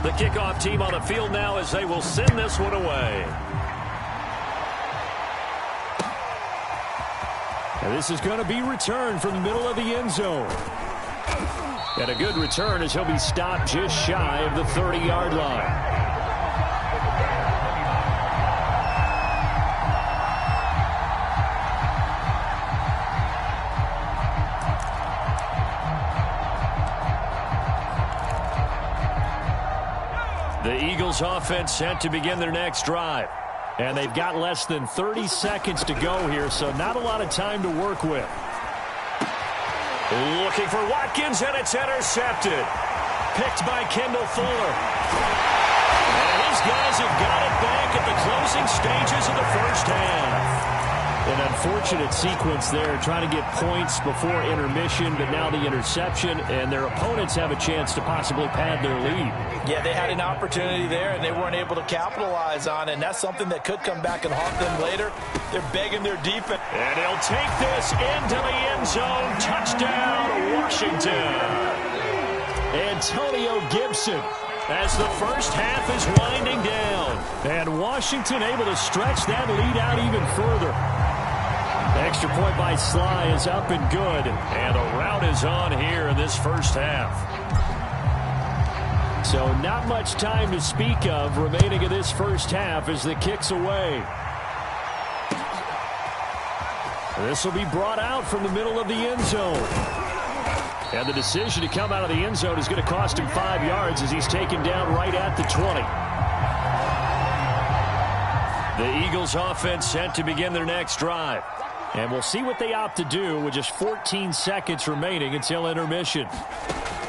The kickoff team on the field now as they will send this one away. And this is going to be returned from the middle of the end zone. And a good return as he'll be stopped just shy of the 30-yard line. The Eagles offense set to begin their next drive. And they've got less than 30 seconds to go here, so not a lot of time to work with. Looking for Watkins, and it's intercepted. Picked by Kendall Fuller. And his guys have got it back at the closing stages of the first half. An unfortunate sequence there, trying to get points before intermission, but now the interception, and their opponents have a chance to possibly pad their lead. Yeah, they had an opportunity there, and they weren't able to capitalize on it, and that's something that could come back and haunt them later. They're begging their defense. And he'll take this into the end zone. Touchdown, Washington. Antonio Gibson as the first half is winding down. And Washington able to stretch that lead out even further. Extra point by Sly is up and good. And a rout is on here in this first half. So not much time to speak of remaining in this first half as the kick's away. This will be brought out from the middle of the end zone. And the decision to come out of the end zone is going to cost him 5 yards as he's taken down right at the 20. The Eagles offense set to begin their next drive. And we'll see what they opt to do with just 14 seconds remaining until intermission.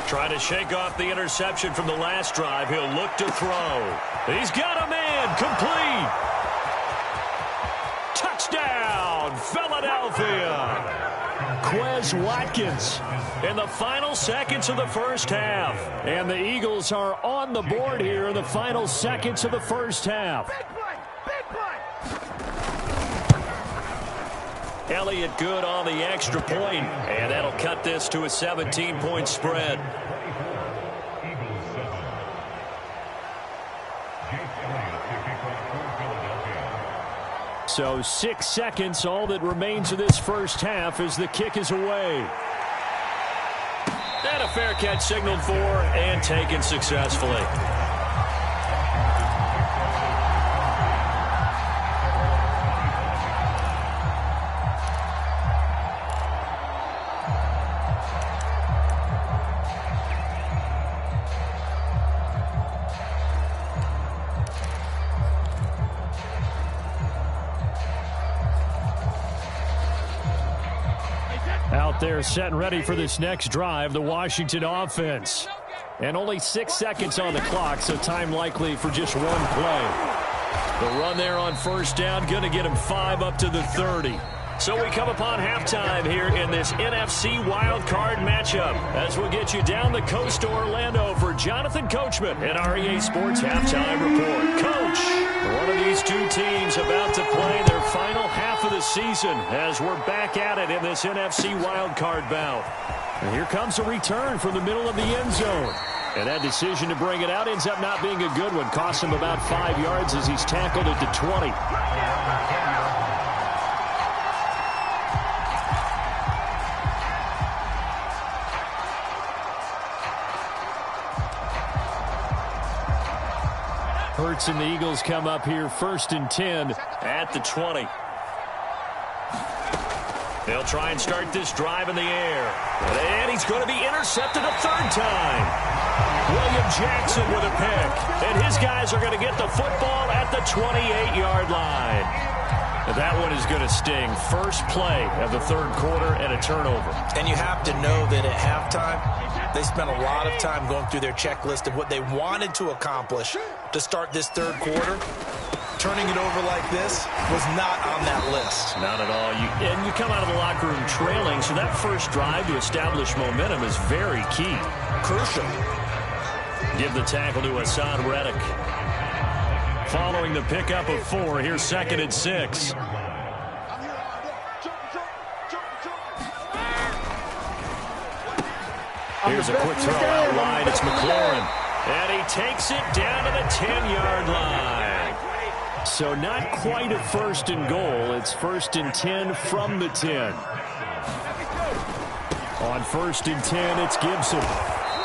Trying to shake off the interception from the last drive. He'll look to throw. He's got a man. Complete. Touchdown, Philadelphia. Quez Watkins in the final seconds of the first half. And the Eagles are on the board here in the final seconds of the first half. Elliott good on the extra point, and that'll cut this to a 17-point spread. So 6 seconds, all that remains of this first half as the kick is away. And a fair catch signaled for and taken successfully. Out there set and ready for this next drive, the Washington offense. And only 6 seconds on the clock, so time likely for just one play. The run there on first down, going to get him 5 up to the 30. So we come upon halftime here in this NFC wildcard matchup as we'll get you down the coast to Orlando for Jonathan Coachman and our EA Sports Halftime Report. Coach, one of these two teams about to play their final half of the season as we're back at it in this NFC wildcard bout. And here comes a return from the middle of the end zone. And that decision to bring it out ends up not being a good one. Costs him about 5 yards as he's tackled at the 20. Hurts and the Eagles come up here 1st and 10 at the 20. They'll try and start this drive in the air. And he's going to be intercepted a 3rd time. William Jackson with a pick. And his guys are going to get the football at the 28-yard line. And that one is going to sting. First play of the 3rd quarter and a turnover. And you have to know that at halftime, they spent a lot of time going through their checklist of what they wanted to accomplish to start this 3rd quarter. Turning it over like this was not on that list. Not at all. And you come out of the locker room trailing, so that first drive to establish momentum is very key. Crucial. Give the tackle to Hassan Reddick. Following the pickup of 4, here's 2nd and 6. Here's a quick throw out wide. It's McLaurin. And he takes it down to the 10-yard line. So not quite a 1st and goal. It's 1st and 10 from the 10. On 1st and 10, it's Gibson.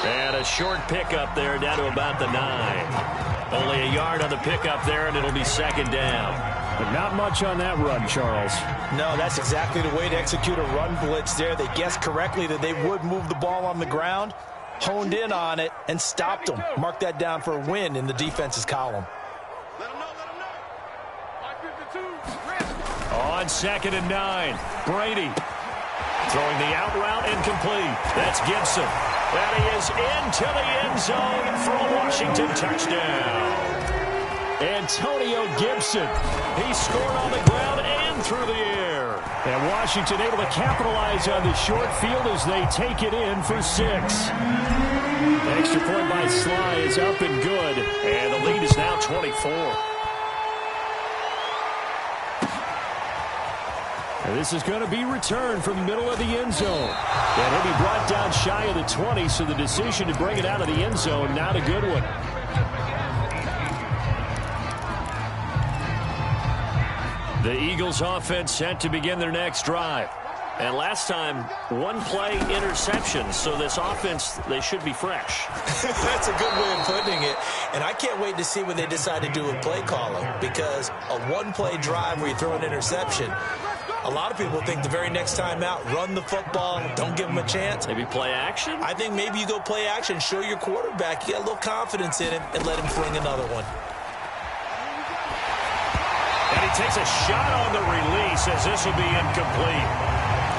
And a short pickup there down to about the 9. Only a yard on the pickup there, and it'll be 2nd down. But not much on that run, Charles. No, that's exactly the way to execute a run blitz there. They guessed correctly that they would move the ball on the ground, honed in on it, and stopped them. Mark that down for a win in the defense's column. On 2nd and 9, Brady. Throwing the out route, incomplete. That's Gibson. And he is into the end zone for a Washington touchdown. Antonio Gibson. He scored on the ground and through the air. And Washington able to capitalize on the short field as they take it in for 6. The extra point by Sly is up and good. And the lead is now 24. And this is going to be returned from the middle of the end zone. And he'll be brought down shy of the 20, so the decision to bring it out of the end zone, not a good one. The Eagles offense set to begin their next drive. And last time, 1-play interception, so this offense, they should be fresh. That's a good way of putting it. And I can't wait to see what they decide to do with play calling, because a 1-play drive where you throw an interception, a lot of people think the very next time out, run the football, don't give them a chance. Maybe play action? I think maybe you go play action, show your quarterback you got a little confidence in him, and let him fling another one. And he takes a shot on the release as this will be incomplete.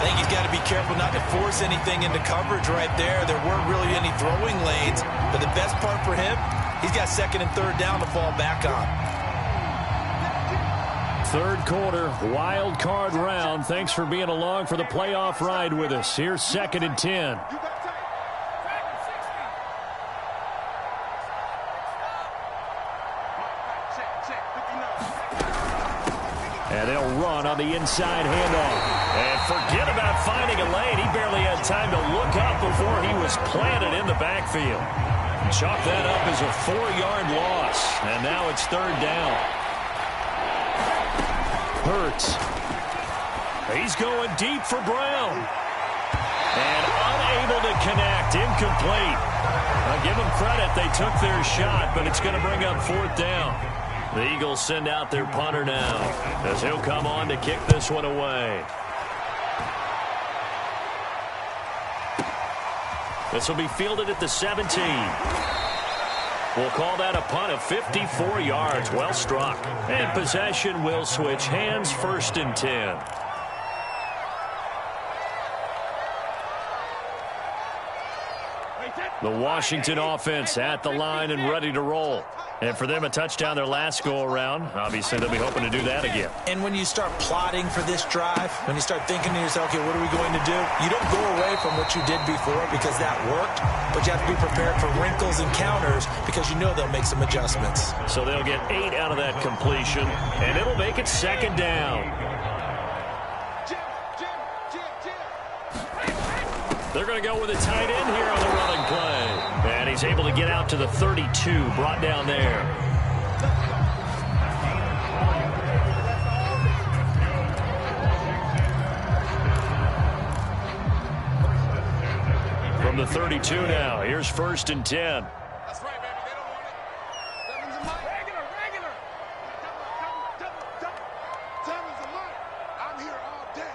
I think he's got to be careful not to force anything into coverage right there. There weren't really any throwing lanes, but the best part for him, he's got 2nd and 3rd down to fall back on. 3rd quarter, wild card round. Thanks for being along for the playoff ride with us. Here's 2nd and 10. And they'll run on the inside handoff. And forget about finding a lane. He barely had time to look up before he was planted in the backfield. Chalk that up as a 4-yard loss. And now it's 3rd down. Hurts. He's going deep for Brown. And unable to connect. Incomplete. I'll give them credit. They took their shot, but it's going to bring up 4th down. The Eagles send out their punter now as he'll come on to kick this one away. This will be fielded at the 17. We'll call that a punt of 54 yards. Well struck. And possession will switch hands. 1st and 10. The Washington offense at the line and ready to roll. And for them, a touchdown their last go-around. Obviously, they'll be hoping to do that again. And when you start plotting for this drive, when you start thinking to yourself, okay, what are we going to do? You don't go away from what you did before because that worked, but you have to be prepared for wrinkles and counters because you know they'll make some adjustments. So they'll get 8 out of that completion, and it'll make it 2nd down. They're going to go with a tight end here on the running play. And he's able to get out to the 32, brought down there. From the 32 now, here's 1st and 10. That's right, baby. They don't want it. Seven's a month. Regular. Seven's a month. I'm here all day.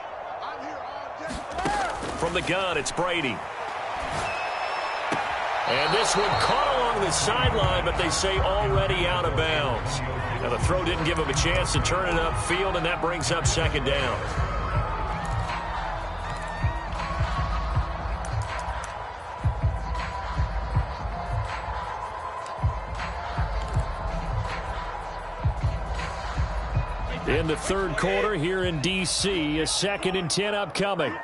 From the gun, it's Brady. And this one caught along the sideline, but they say already out of bounds. Now the throw didn't give him a chance to turn it upfield, and that brings up 2nd down. In the 3rd quarter here in D.C., a 2nd and 10 upcoming.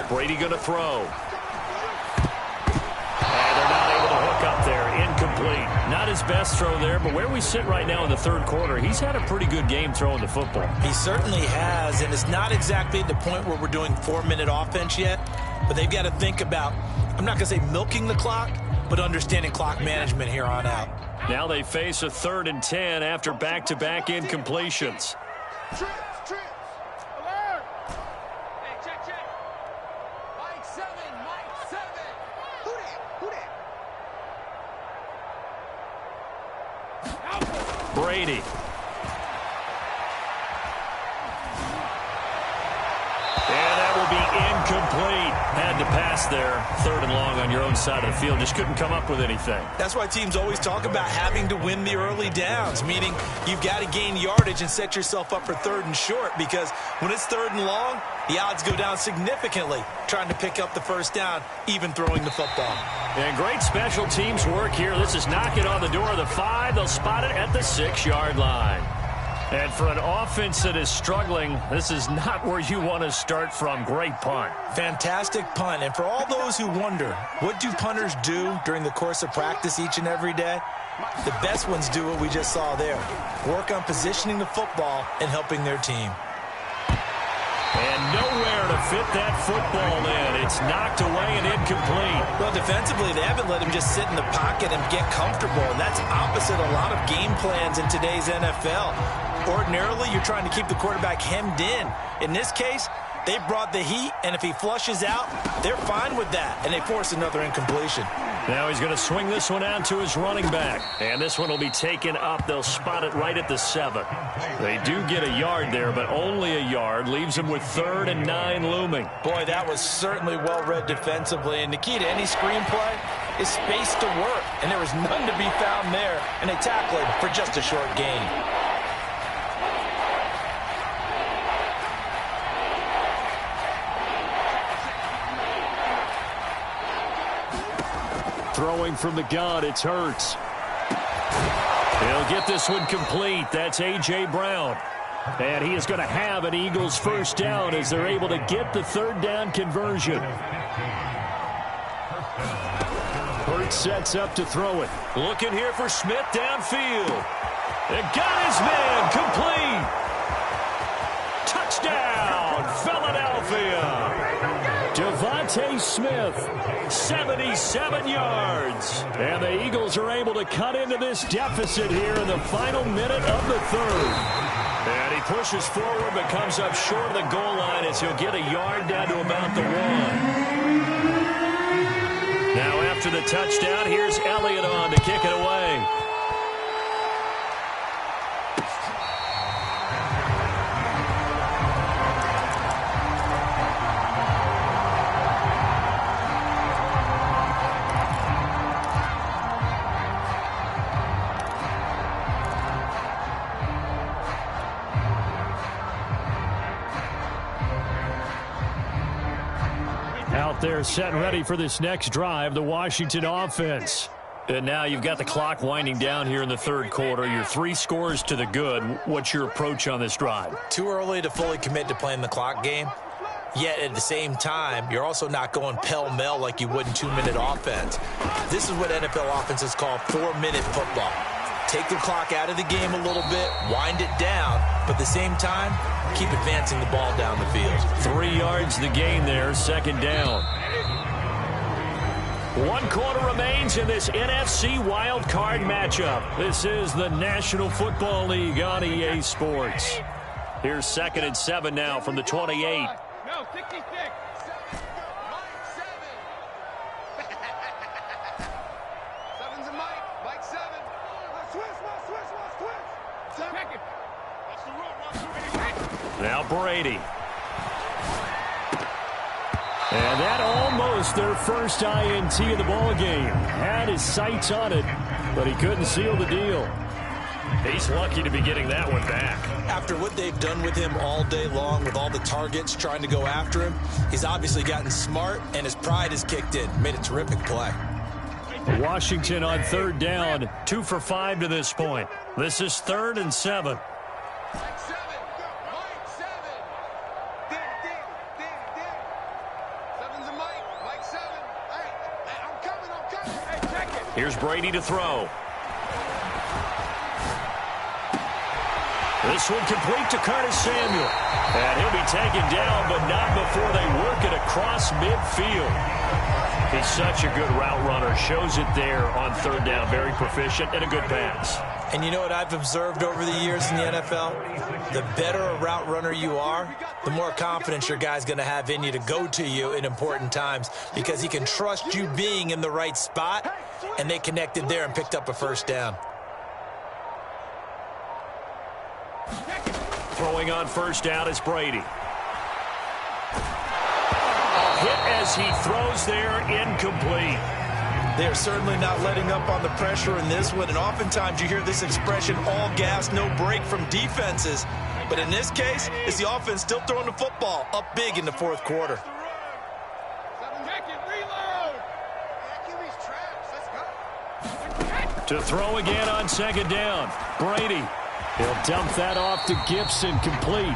Brady going to throw. And they're not able to hook up there. Incomplete. incomplete. Not his best throw there, but where we sit right now in the third quarter, he's had a pretty good game throwing the football. He certainly has, and it's not exactly at the point where we're doing 4-minute offense yet, but they've got to think about, I'm not going to say milking the clock, but understanding clock management here on out. Now they face a 3rd and 10 after back-to-back incompletions. Trips. Alert. Hey, check. Mike 7. Who that? Brady. And that will be incomplete. Had to pass there. 3rd and long on your own side of the field. Just couldn't come up with anything. That's why teams always talk about having to win the early downs, meaning you've got to gain yardage and set yourself up for 3rd and short, because when it's 3rd and long, the odds go down significantly trying to pick up the first down, even throwing the football. And great special teams work here. This is knocking on the door of the 5. They'll spot it at the 6-yard line. And for an offense that is struggling, this is not where you want to start from. Great punt. Fantastic punt. And for all those who wonder, what do punters do during the course of practice each and every day? The best ones do what we just saw there. Work on positioning the football and helping their team. And nowhere to fit that football in. It's knocked away and incomplete. Well, defensively, they haven't let him just sit in the pocket and get comfortable. And that's opposite a lot of game plans in today's NFL. Ordinarily, you're trying to keep the quarterback hemmed in. In this case, they brought the heat, and if he flushes out, they're fine with that, and they force another incompletion. Now he's going to swing this one out to his running back. And this one will be taken up. They'll spot it right at the 7. They do get a yard there, but only a yard. Leaves them with 3rd and 9 looming. Boy, that was certainly well-read defensively. And the key to any screenplay is space to work. And there was none to be found there. And they tackled for just a short gain. Throwing from the gun, it's Hurts. He'll get this one complete. That's A.J. Brown. And he is going to have an Eagles first down as they're able to get the 3rd down conversion. Hurts sets up to throw it. Looking here for Smith downfield. And got his man complete. Touchdown, Philadelphia. Devontae Smith, 77 yards. And the Eagles are able to cut into this deficit here in the final minute of the 3rd. And he pushes forward but comes up short of the goal line as he'll get a yard down to about the 1. Now after the touchdown, here's Elliott on to kick it away. Out there set and ready for this next drive, the Washington offense. And now you've got the clock winding down here in the 3rd quarter. Your 3 scores to the good. What's your approach on this drive? Too early to fully commit to playing the clock game. Yet at the same time, you're also not going pell-mell like you would in 2-minute offense. This is what NFL offenses call 4-minute football. Take the clock out of the game a little bit, wind it down, but at the same time, keep advancing the ball down the field. 3 yards the gain there, 2nd down. 1 quarter remains in this NFC wild card matchup. This is the National Football League on EA Sports. Here's 2nd and 7 now from the 28. No, 66. Mike 7. 7's a Mike 7. Switch. Check it. Watch the run. Now Brady. And that almost their first INT of the ball game. Had his sights on it, but he couldn't seal the deal. He's lucky to be getting that one back. After what they've done with him all day long, with all the targets trying to go after him, he's obviously gotten smart, and his pride has kicked in. Made a terrific play. Washington on 3rd down, 2 for 5 to this point. This is 3rd and 7. Mike 7. Mike 7. Dig. 7's a Mike 7. Hey, I'm coming. Hey, check it. Here's Brady to throw. This one complete to Curtis Samuel. And he'll be taken down, but not before they work it across midfield. He's such a good route runner. Shows it there on third down. Very proficient and a good pass. And you know what I've observed over the years in the NFL? The better a route runner you are, the more confidence your guy's going to have in you to go to you in important times because he can trust you being in the right spot, and they connected there and picked up a first down. Throwing on first down is Brady. Hit as he throws there, incomplete. They're certainly not letting up on the pressure in this one, and oftentimes you hear this expression, all gas, no break from defenses. But in this case, it's the offense still throwing the football up big in the fourth quarter. To throw again on second down, Brady. He'll dump that off to Gibson, complete.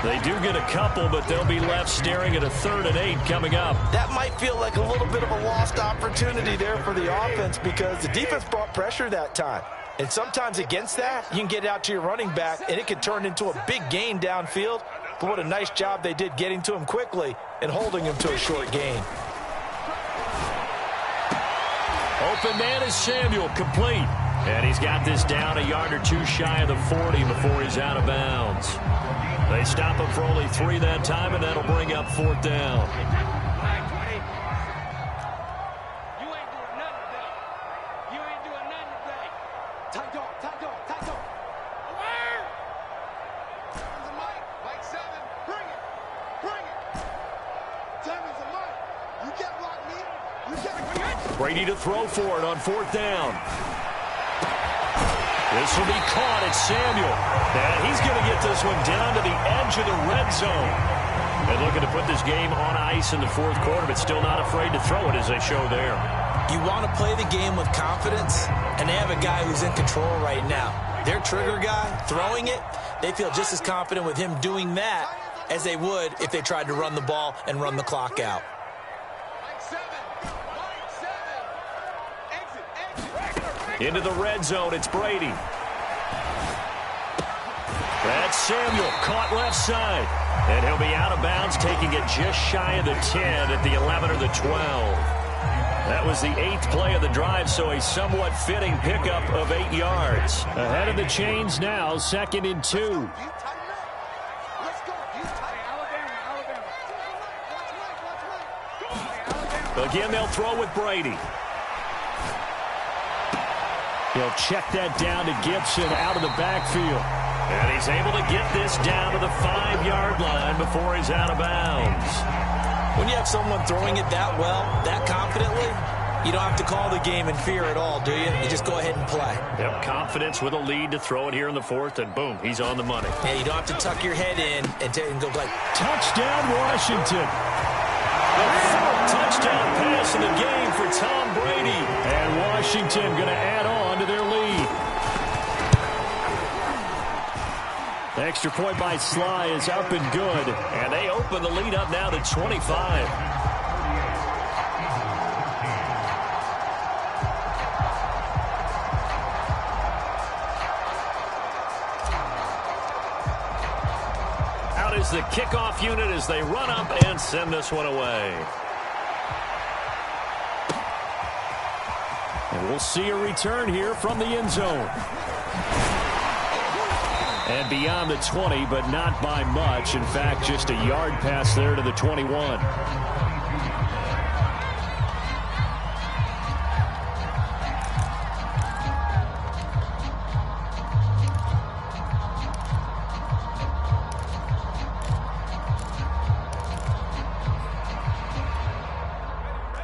They do get a couple, but they'll be left staring at a 3rd and 8 coming up. That might feel like a little bit of a lost opportunity there for the offense because the defense brought pressure that time. And sometimes against that, you can get out to your running back, and it can turn into a big gain downfield. But what a nice job they did getting to him quickly and holding him to a short gain. Open man is Samuel, complete. And he's got this down a yard or two shy of the 40 before he's out of bounds. They stop him for only 3 that time, and that'll bring up 4th down. You ain't doing nothing today. You ain't doing nothing today. Tight dog, tight dog, tight dog. Aware. Time's a mic. Mic 7. Bring it. Bring it. Time is a mic. You get blocked me. You get it. Brady to throw for it on 4th down. This will be caught at Samuel. And he's going to get this one down to the edge of the red zone. And looking to put this game on ice in the fourth quarter, but still not afraid to throw it as they show there. You want to play the game with confidence, and they have a guy who's in control right now. Their trigger guy, throwing it, they feel just as confident with him doing that as they would if they tried to run the ball and run the clock out. Into the red zone, it's Brady. That's Samuel, caught left side. And he'll be out of bounds, taking it just shy of the 10 at the 11 or the 12. That was the 8th play of the drive, so a somewhat fitting pickup of 8 yards. Ahead of the chains now, 2nd and 2. Again, they'll throw with Brady. He'll check that down to Gibson out of the backfield. And he's able to get this down to the 5-yard line before he's out of bounds. When you have someone throwing it that well, that confidently, you don't have to call the game in fear at all, do you? You just go ahead and play. Yep, confidence with a lead to throw it here in the 4th, and boom, he's on the money. Yeah, you don't have to tuck your head in and go like, touchdown, Washington. The 4th touchdown pass in the game for Tom Brady. And Washington going to add on to their lead. The extra point by Sly is up and good. And they open the lead up now to 25. Is the kickoff unit as they run up and send this one away. And we'll see a return here from the end zone. And beyond the 20, but not by much. In fact, just a yard pass there to the 21.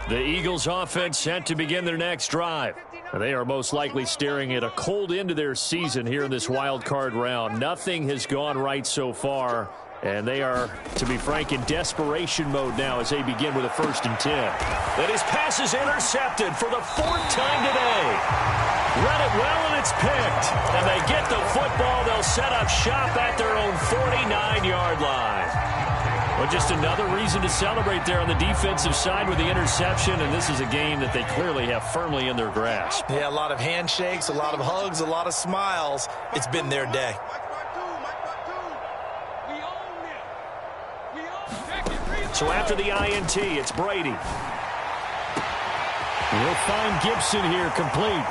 The Eagles offense set to begin their next drive. They are most likely staring at a cold end to their season here in this wild card round. Nothing has gone right so far, and they are, to be frank, in desperation mode now as they begin with a 1st and 10. That his pass is intercepted for the 4th time today. Read it well, and it's picked. And they get the football. They'll set up shop at their own 49-yard line. Well, just another reason to celebrate there on the defensive side with the interception, and this is a game that they clearly have firmly in their grasp. Yeah, a lot of handshakes, a lot of hugs, a lot of smiles. It's been their day. So after the INT, it's Brady. We'll find Gibson here, complete.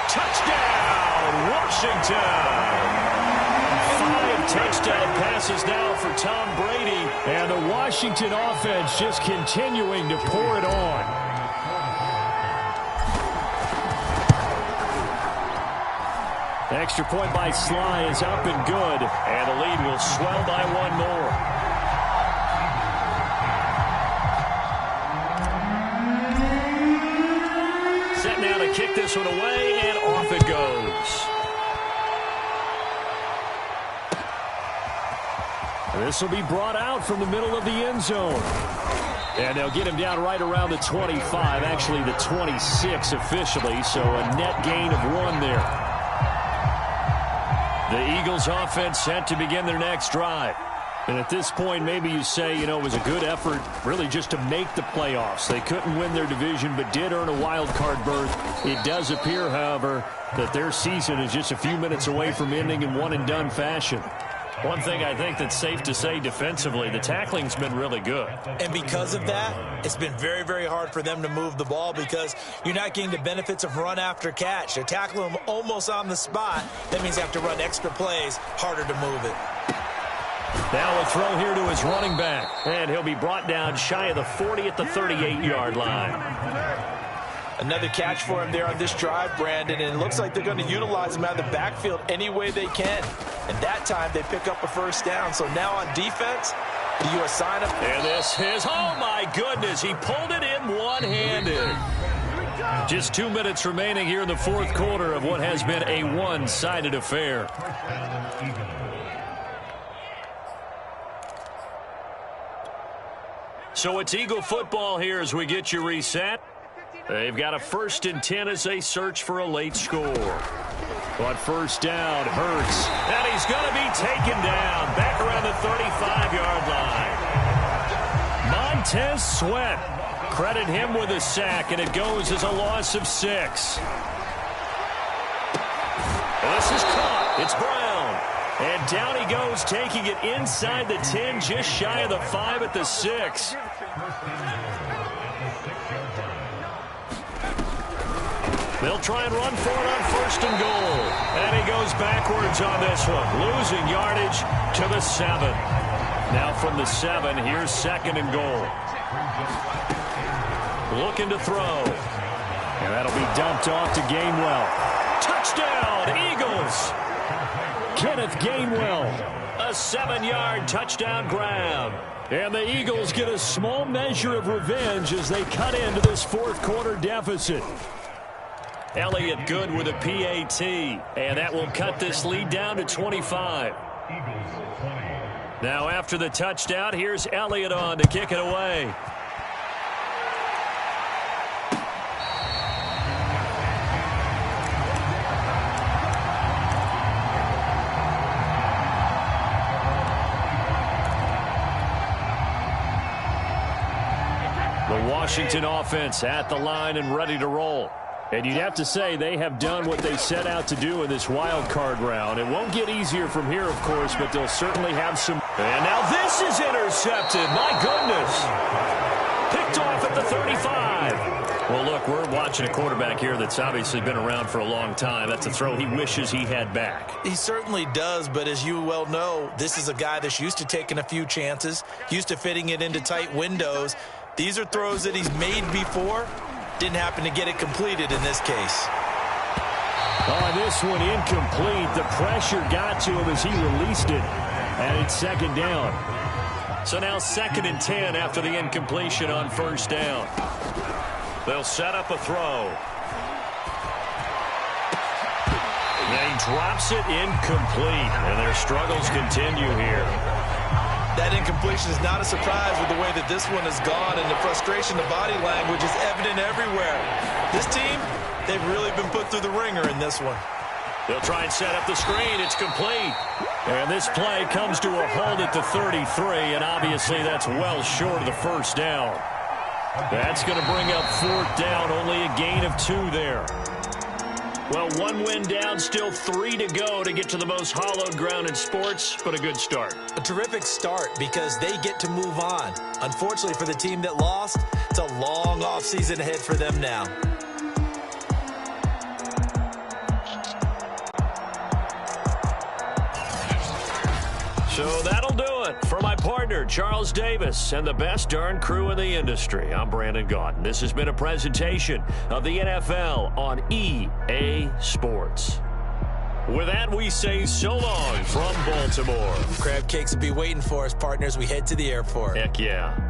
Touchdown, Washington! 5 touchdown passes now for Tom Brady, and the Washington offense just continuing to pour it on. Extra point by Sly is up and good, and the lead will swell by 1 more. Set now to kick this one away, and off it goes. This will be brought out from the middle of the end zone. And they'll get him down right around the 25, actually the 26 officially, so a net gain of 1 there. The Eagles offense set to begin their next drive. And at this point, maybe you say, you know, it was a good effort really just to make the playoffs. They couldn't win their division but did earn a wild card berth. It does appear, however, that their season is just a few minutes away from ending in one-and-done fashion. One thing I think that's safe to say defensively, the tackling's been really good. And because of that, it's been very, very hard for them to move the ball because you're not getting the benefits of run after catch. They're tackling them almost on the spot. That means they have to run extra plays, harder to move it. Now a throw here to his running back. And he'll be brought down shy of the 40 at the 38-yard line. Another catch for him there on this drive, Brandon, and it looks like they're going to utilize him out of the backfield any way they can. And that time they pick up a first down. So now on defense, do you assign him? And this is, oh my goodness, he pulled it in one-handed. Just 2 minutes remaining here in the fourth quarter of what has been a one-sided affair. So it's Eagle football here as we get you reset. They've got a 1st and 10 as they search for a late score. But first down, Hurts. And he's going to be taken down back around the 35-yard line. Montez Sweat. Credit him with a sack, and it goes as a loss of 6. This is caught. It's Brown. And down he goes, taking it inside the 10, just shy of the 5 at the 6. They'll try and run for it on 1st and goal. And he goes backwards on this one, losing yardage to the 7. Now from the 7, here's 2nd and goal. Looking to throw. And that'll be dumped off to Gainwell. Touchdown, Eagles! Kenneth Gainwell, a 7-yard touchdown grab. And the Eagles get a small measure of revenge as they cut into this fourth quarter deficit. Elliott good with a PAT, and that will cut this lead down to 25. Now after the touchdown, here's Elliott on to kick it away. The Washington offense at the line and ready to roll. And you'd have to say they have done what they set out to do in this wild card round. It won't get easier from here, of course, but they'll certainly have some. And now this is intercepted. My goodness. Picked off at the 35. Well, look, we're watching a quarterback here that's obviously been around for a long time. That's a throw he wishes he had back. He certainly does, but as you well know, this is a guy that's used to taking a few chances, used to fitting it into tight windows. These are throws that he's made before. Didn't happen to get it completed in this case. On this one, incomplete. The pressure got to him as he released it. And it's 2nd down. So now 2nd and 10 after the incompletion on 1st down. They'll set up a throw. And he drops it incomplete. And their struggles continue here. That incompletion is not a surprise with the way that this one has gone, and the frustration, the body language is evident everywhere. This team, they've really been put through the ringer in this one. They'll try and set up the screen. It's complete. And this play comes to a halt at the 33, and obviously that's well short of the first down. That's going to bring up fourth down, only a gain of 2 there. Well, 1 win down, still 3 to go to get to the most hallowed ground in sports, but a good start. A terrific start because they get to move on. Unfortunately for the team that lost, it's a long offseason ahead for them now. So that'll do it. For my partner, Charles Davis, and the best darn crew in the industry, I'm Brandon Gaudin. This has been a presentation of the NFL on EA Sports. With that, we say so long from Baltimore. Crab cakes will be waiting for us, partners. We head to the airport. Heck yeah.